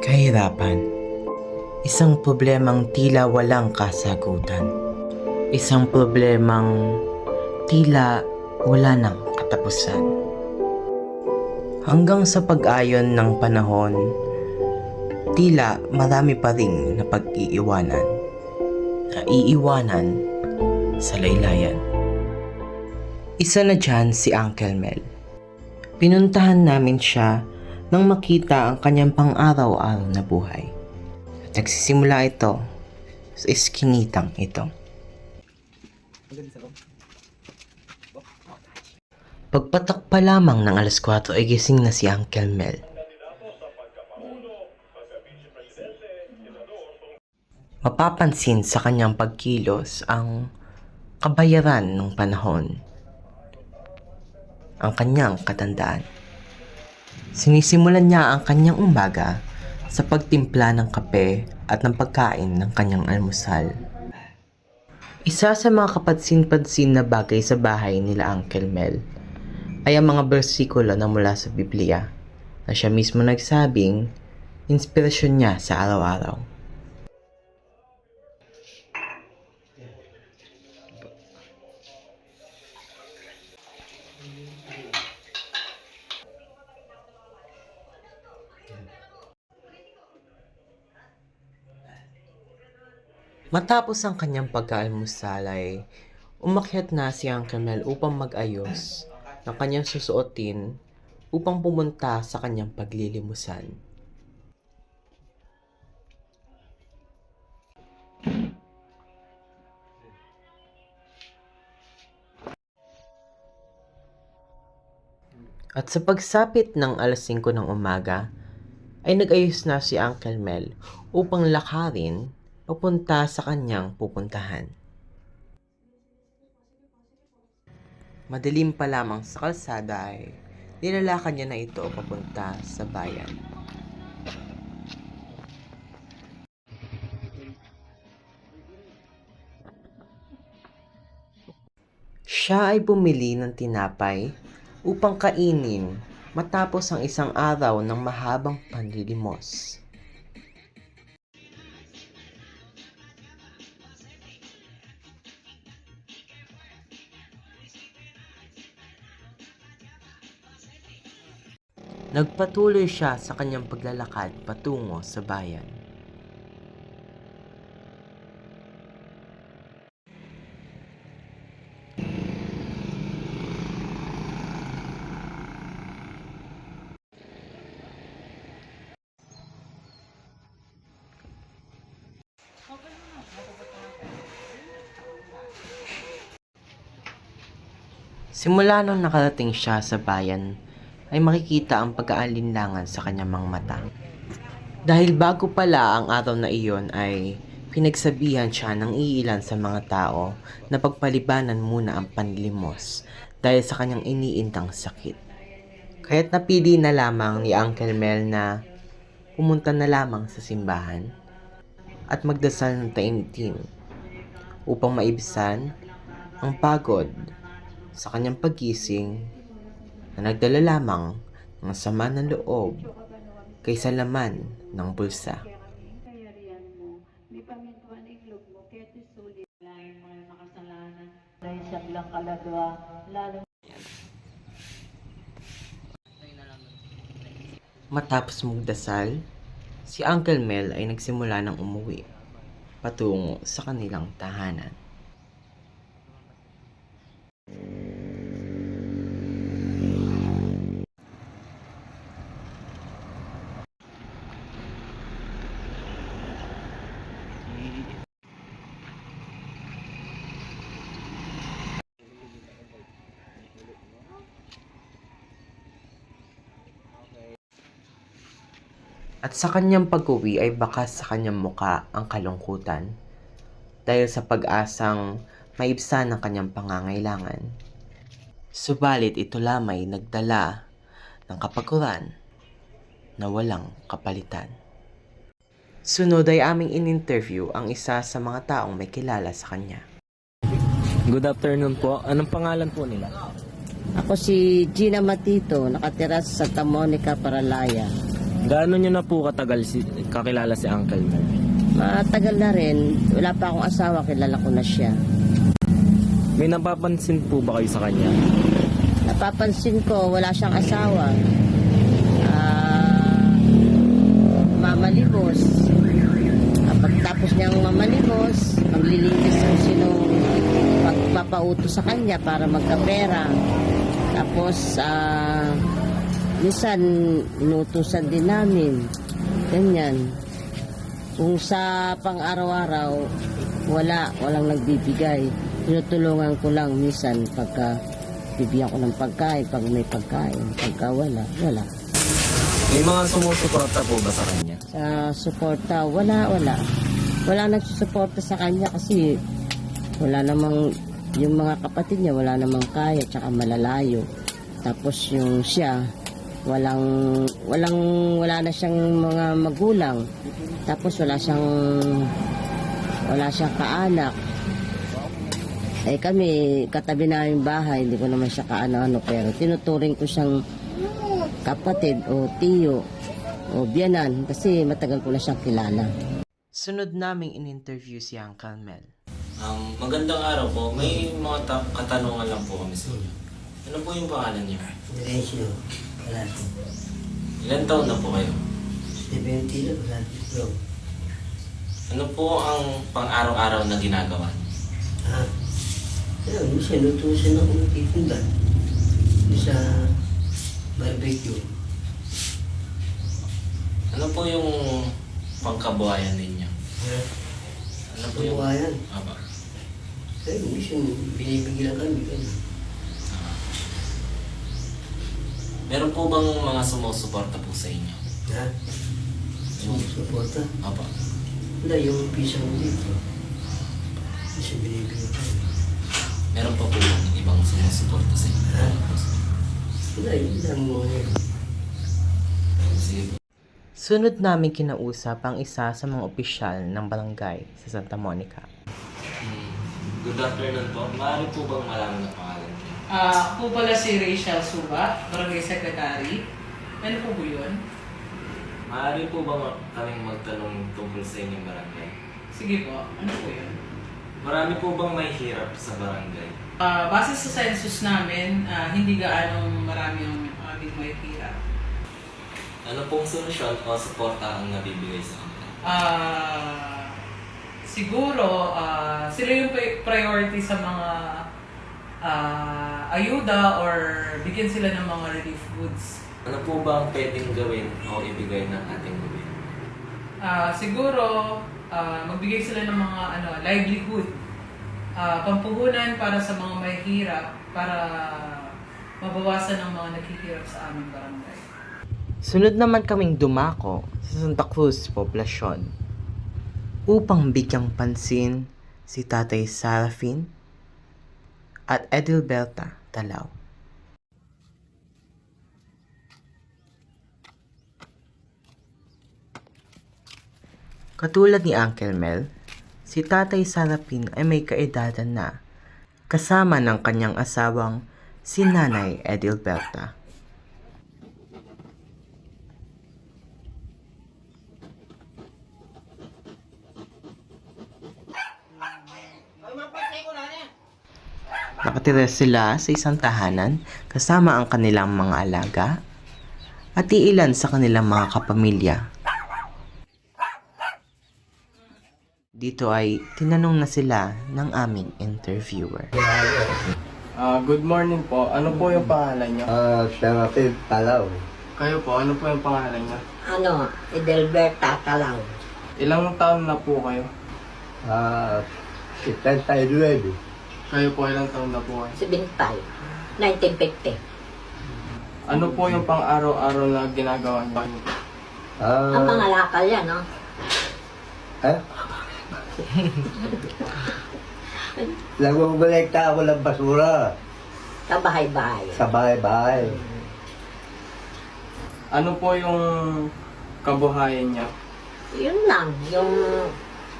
Kahirapan. Isang problemang tila walang kasagutan. Isang problemang tila wala ng katapusan. Hanggang sa pag-ayon ng panahon, tila marami pa ring napag-iiwanan. Naiiwanan sa laylayan. Isa na dyan si Uncle Mel. Pinuntahan namin siya nang makita ang kanyang pang-araw-araw na buhay. At nagsisimula ito sa iskinitang ito. Pagpatak pa lamang ng alas 4 ay gising na si Uncle Mel. Mapapansin sa kanyang pagkilos ang kabayaran ng panahon, ang kanyang katandaan. Sinisimulan niya ang kanyang umaga sa pagtimpla ng kape at ng pagkain ng kanyang almusal. Isa sa mga kapansin-pansin na bagay sa bahay nila Uncle Mel ay ang mga bersikulo na mula sa Biblia na siya mismo nagsabing inspirasyon niya sa araw-araw. Matapos ang kanyang pag-aalmusal ay umakyat na si Uncle Mel upang mag-ayos ng kanyang susuotin upang pumunta sa kanyang paglilimusan. At sa pagsapit ng alas 5 ng umaga, ay nag-ayos na si Uncle Mel upang lakarin papunta sa kanyang pupuntahan. Madilim pa lamang sa kalsada ay nilalakad niya na ito papunta sa bayan. Siya ay bumili ng tinapay upang kainin matapos ang isang araw ng mahabang panlilimos. Nagpatuloy siya sa kanyang paglalakad patungo sa bayan. Simula nung nakarating siya sa bayan, ay makikita ang pag-aalinlangan sa kanyang mga mata. Dahil bago pala ang araw na iyon ay pinagsabihan siya ng iilan sa mga tao na pagpalibanan muna ang panlimos dahil sa kanyang iniintang sakit. Kaya't napili na lamang ni Uncle Mel na pumunta na lamang sa simbahan at magdasal ng taimtim upang maibsan ang pagod sa kanyang paggising na nagdala lamang ng sama ng loob kaysa laman ng bulsa. Matapos magdasal, si Uncle Mel ay nagsimula ng umuwi patungo sa kanilang tahanan. At sa kanyang pag-uwi ay bakas sa kanyang muka ang kalungkutan dahil sa pag-asang maibsan ang kanyang pangangailangan. Subalit ito lamay nagdala ng kapaguran na walang kapalitan. Sunod ay aming in-interview ang isa sa mga taong may kilala sa kanya. Good afternoon po. Anong pangalan po nila? Ako si Gina Matito, nakatira sa Santa Monica, Paralaya. Gaano nyo na po katagal kakilala si Uncle Mel? Matagal na rin. Wala pa akong asawa, kilala ko na siya. May napapansin po ba kayo sa kanya? Napapansin ko, wala siyang asawa. Mamalimos. Pagtapos niyang mamalimos, maglilinis kung sino pagpapauto sa kanya para magkapera. Tapos, minsan, inutusan din namin. Ganyan. Kung sa pang-araw-araw, walang nagbibigay. Tinutulungan ko lang minsan pagka bibigyan ko ng pagkain, pag may pagkain. Pagka wala. May mga sumusuporta po ba sa kanya? Sa suporta, wala. Wala nagsusuporta sa kanya kasi wala namang, yung mga kapatid niya, wala namang kaya, tsaka malalayo. Tapos yung siya, wala na siyang mga magulang. Tapos wala siyang kaanak. Eh kami, katabi namin bahay, hindi ko naman siya kaano-ano, pero tinuturing ko siyang kapatid o tiyo o biyanan kasi matagal ko na siyang kilala. Sunod naming in-interview si Uncle Mel. Magandang araw po. May mga katanungan lang po kami sa inyo. Ano po yung pangalan niyo? Diretso, wala. Ilan taon na po kayo? 70 na, wala. Bro. Ano po ang pang-araw-araw na ginagawa niyo? Ha? Ayun, minsan nutusan ako ng titinda. Sa barbecue. Ano po yung pangkabuhayan ninyo? Ha? Ano po yung... Kabuhayan. Aba. Ayun, minsan binibigyan kami. Ganun. Meron po bang mga sumusuporta po sa inyo? Ha? Sumusuporta. Aba. Wala, yung pisa mo dito. Minsan binibigyan kami. Meron pa po bang ibang sumusuporta sa inyo? Ha? Wala, yun lang mo ngayon. Sige po. Sunod namin kinausap ang isa sa mga opisyal ng barangay sa Santa Monica. Good afternoon po. Maaari po bang malaman ang pangalan niyo? Ako pala si Rachel Suba, Barangay Secretary. Ano po po yun? Maaari po bang kaming magtanong tungkol sa inyong barangay? Sige po, ano po yun? Marami po bang may hirap sa barangay? Base sa census namin, hindi gaanong marami ang aming may hirap. Ano pong solusyon o suporta ang nabibigay sa kanila? Siguro, sila yung priority sa mga ayuda or bigyan sila ng mga relief goods. Ano po ba ang pwedeng gawin o ibigay ng ating gobyerno? Siguro, magbigay sila ng mga livelihood, pampuhunan para sa mga may hirap, para mabawasan ang mga naghihirap sa aming barangay. Sunod naman kaming dumako sa Santa Cruz Poblacion upang bigyang pansin si Tatay Sarafin at Edilberta Talao. Katulad ni Uncle Mel, si Tatay Sarafin ay may kaedadan na kasama ng kanyang asawang si Nanay Edilberta. Nakatira sila sa isang tahanan kasama ang kanilang mga alaga at iilan sa kanilang mga kapamilya. Dito ay tinanong na sila ng aming interviewer. Good morning po. Ano po yung pangalan niyo? Serapin Talaw. Kayo po, ano po yung pangalan niyo? Edelberta Talaw. Ilang taon na po kayo? 79. Kayo po, ilang taon na po kayo? 75, 1950. Ano po yung pang-araw-araw na ginagawa niyo? Ang mga lakal yan, no? Nagbubulikta ako ng basura Sa bahay-bahay. sa bahay-bahay. Ano po yung kabuhayan niya? Yun lang, yung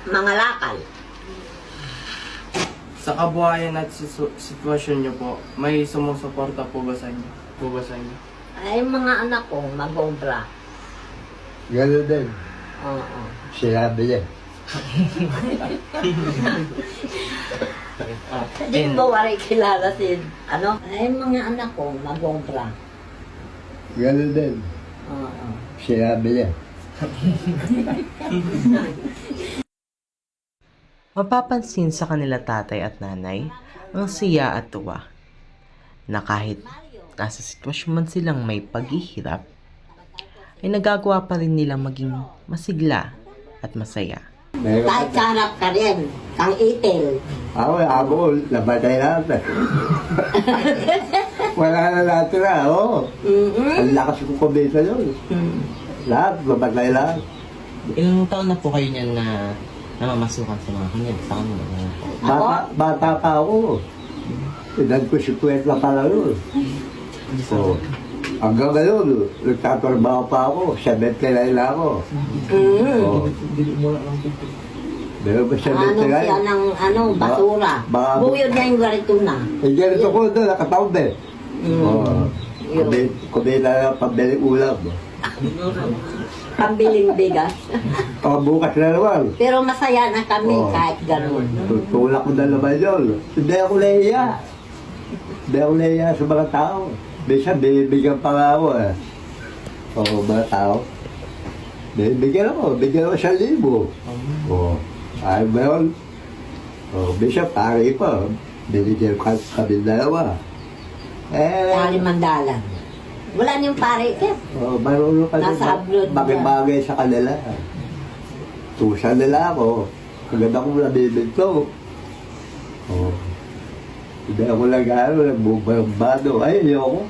mga lakal. Sa kabuhayan at sitwasyon niyo po, may sumusuporta po ba sa inyo? Ay, mga anak ko, mag-obra. Gano'n din. Oo. Sinabi niya. Hindi mo wari kilala si, ano? Ay, mga anak ko, mag-ombra. Gano'n din. Oo. Sinabi niya. Mapapansin sa kanila tatay at nanay ang siya at tuwa na kahit nasa sitwasyon man silang may paghihirap, ay nagagawa pa rin nilang maging masigla at masaya. Meron Kahit sa harap ka rin, kang itil. ako, nabatay natin. Wala na natira, oo. Ang lakas ko kumita yun. Lahat, nabatay lahat. Ilang taon na po kayo niyan na namamasukan sa mga kanila? Sa kanila? Bata pa ako. Edad ko 50 pa lang yun. So, hanggang ngayon, nagtatrabaho pa ako. 79 na ako. Oh. Meron ba 79? Ano siya ng, basura. Baka- Buyod niya yung garito na. Eh, ganito ko doon, nakatawag eh. Oh. Kumita na pambili ulam. Pambiling bigas. Bukas na naman. Pero masaya na kami Oo. kahit gano'n. Tutulak ko na naman yun. Hindi ako nahiya. Hindi ako nahiya sa mga tao. Bisa, bibigyan pa nga ako eh. Oo, mga tao. Bibigyan ako 1,000. Oo. Ayaw ba yun? Oo, bisa, pare pa. Binigyan ko kami dalawa. Kali mandalan. Wala niyong pare, Kep. Marunong ka Nasa abroad ba? bagay sa kanila. Tusa nila ako. Agad ako nabibigto. Oo. Hindi ako nagbubarbado. Ay, ayoko.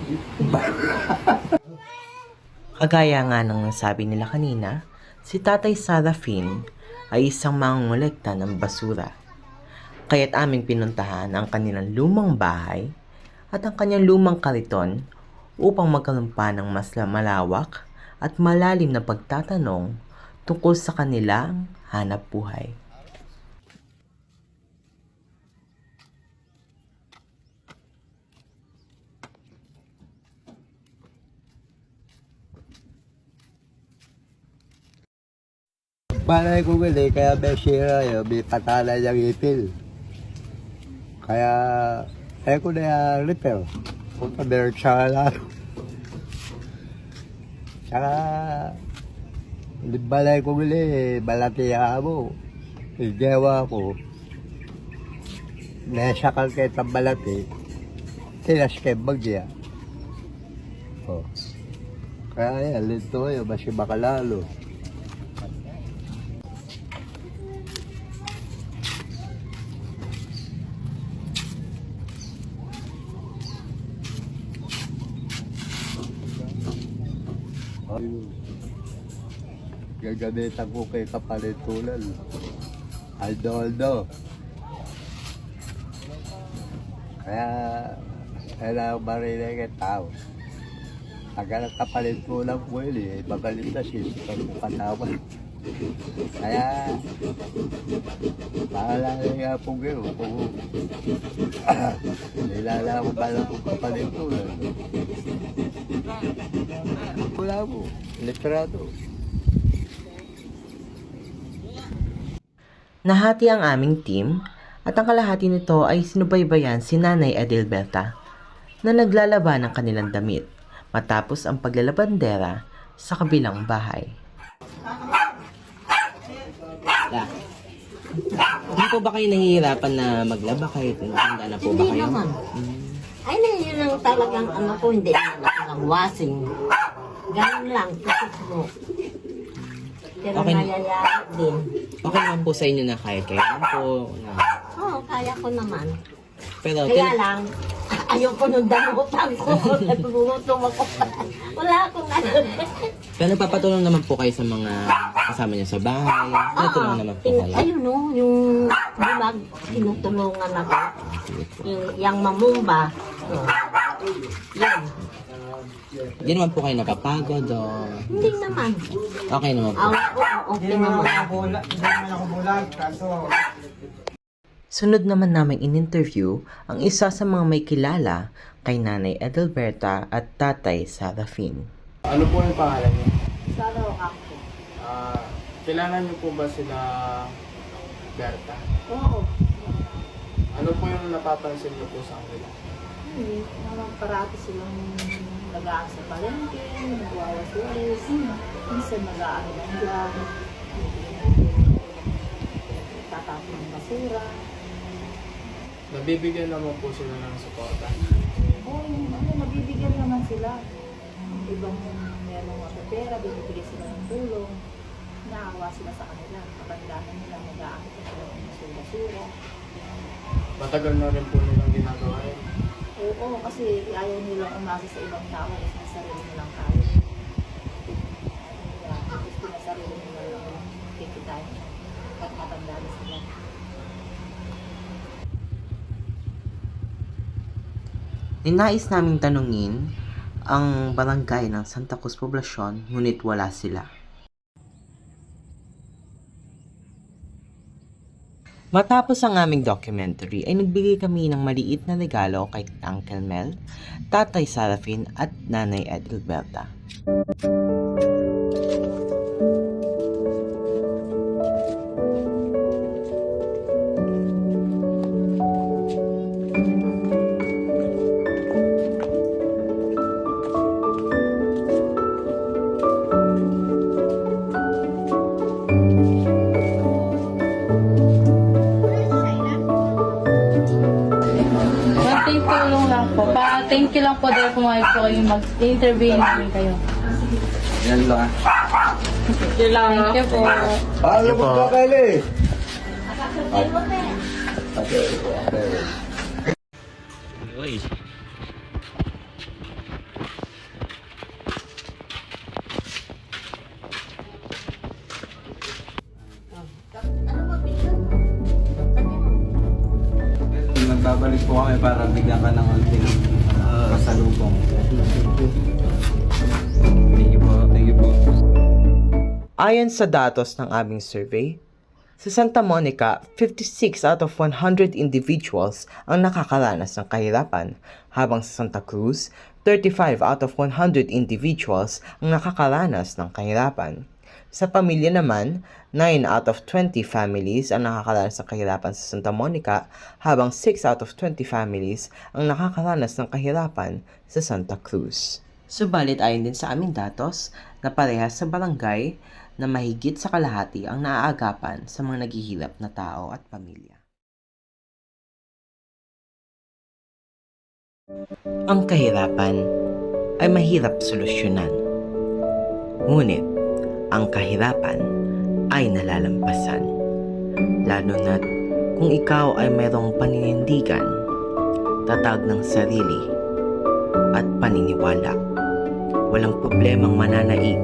Kagaya nga ng nasabi nila kanina, si Tatay Sarafin ay isang mangungulekta ng basura. Kaya't aming pinuntahan ang kanilang lumang bahay at ang kanyang lumang kariton upang magkaroon pa ng mas malawak at malalim na pagtatanong tungkol sa kanilang hanap buhay. Palay ko gali, kaya may sira yun, may patala niyang ipil. Kaya, ko na yung repair. Punta meron siya lalo. Tsaka, balay ko gali, balati mo. Igawa ko. Nasakal kayo ng balati. Tinas kayo bagya. Oh. Kaya yan, lito yun, mas makalalo. Gagamitan ko kay kapalitulan. Aldo. Kaya, kailangan marinay kay tao. Pagka nagkapalitulan ko yun eh, babalik na siya sa katawan. Kaya, bahala na nga po kayo. Kung nilala ko ba lang kung kapalitulan. Wala mo, literado. Nahati ang aming team at ang kalahati nito ay sinubaybayan si Nanay Adelberta na naglalaba ng kanilang damit matapos ang paglalabandera sa kabilang bahay. Hindi po ba kayo nahihirapan na maglaba kahit matanda na po ba Hindi kayo? naman. Ay, yun ang talagang ko, hindi naman ako ng washing. Ganun lang, tusok mo. Pero Okay. nayayari din. Okay naman po sa inyo na kahit kayo lang po. Oo, kaya ko naman. Pero Kaya lang, ayoko nung damutan ko. Nagbugutom ako. Wala akong ano. pero nagpapatulong naman po kayo sa mga kasama niyo sa bahay. Natulungan naman po kayo. Ayun no, yung bumag, tinutulungan ako. Yung mamumba. Oh. Yan. Hindi naman po kayo napapagod o Hindi naman. okay naman po. Okay naman. Sunod naman namin in-interview ang isa sa mga may kilala kay Nanay Adelberta at Tatay Sarafin. Ano po yung pangalan niyo? Saro kampo. Kilala niyo po ba sila Berta? Oo. Ano po yung napapansin niyo po sa kanila? Hindi, naman parati silang nag-aan sa palengke, nagwawas-walis, minsan nag-aan lang dyan, tatapon ng basura. Nabibigyan naman po sila ng suporta. Oo, nabibigyan naman sila. Ibang merong mga pera, binibigay sila ng tulong. Naawa sila sa kanila. Kapagdaanan nila, nag-aan pa sila ng basura. Matagal na rin po nilang ginagawa yun. Oo, kasi ayaw nilang umasa sa ibang tao kasi sa sarili nilang kaya. Kaya gusto na sarili nila lang kikitain at matanda na sila. Ninais naming tanungin ang barangay ng Santa Cruz Poblacion, ngunit wala sila. Matapos ang aming documentary ay nagbigay kami ng maliit na regalo kay Uncle Mel, Tatay Sarafin at Nanay Edilberta. Konting tulong lang po. Thank you lang po dahil pumayag po kayo mag-intervene namin kayo. Yan lang. Thank you po. Paano po ka, Kylie? Uy. Nagbabalik po kami para bigyan ka ng konting pasalubong. Thank you po. Thank you po. Ayon sa datos ng aming survey, sa Santa Monica, 56 out of 100 individuals ang nakakaranas ng kahirapan, habang sa Santa Cruz, 35 out of 100 individuals ang nakakaranas ng kahirapan. Sa pamilya naman, 9 out of 20 families ang nakakaranas ng kahirapan sa Santa Monica, habang 6 out of 20 families ang nakakaranas ng kahirapan sa Santa Cruz. Subalit ayon din sa aming datos na parehas sa barangay na mahigit sa kalahati ang naaagapan sa mga naghihirap na tao at pamilya. Ang kahirapan ay mahirap solusyonan. Ngunit, ang kahirapan ay nalalampasan. Lalo na't kung ikaw ay mayroong paninindigan, tatag ng sarili, at paniniwala. Walang problemang mananaig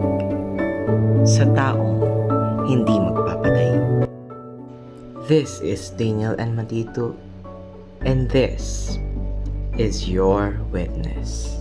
sa taong hindi magpapatay. This is Daniel and Matito, and this is your witness.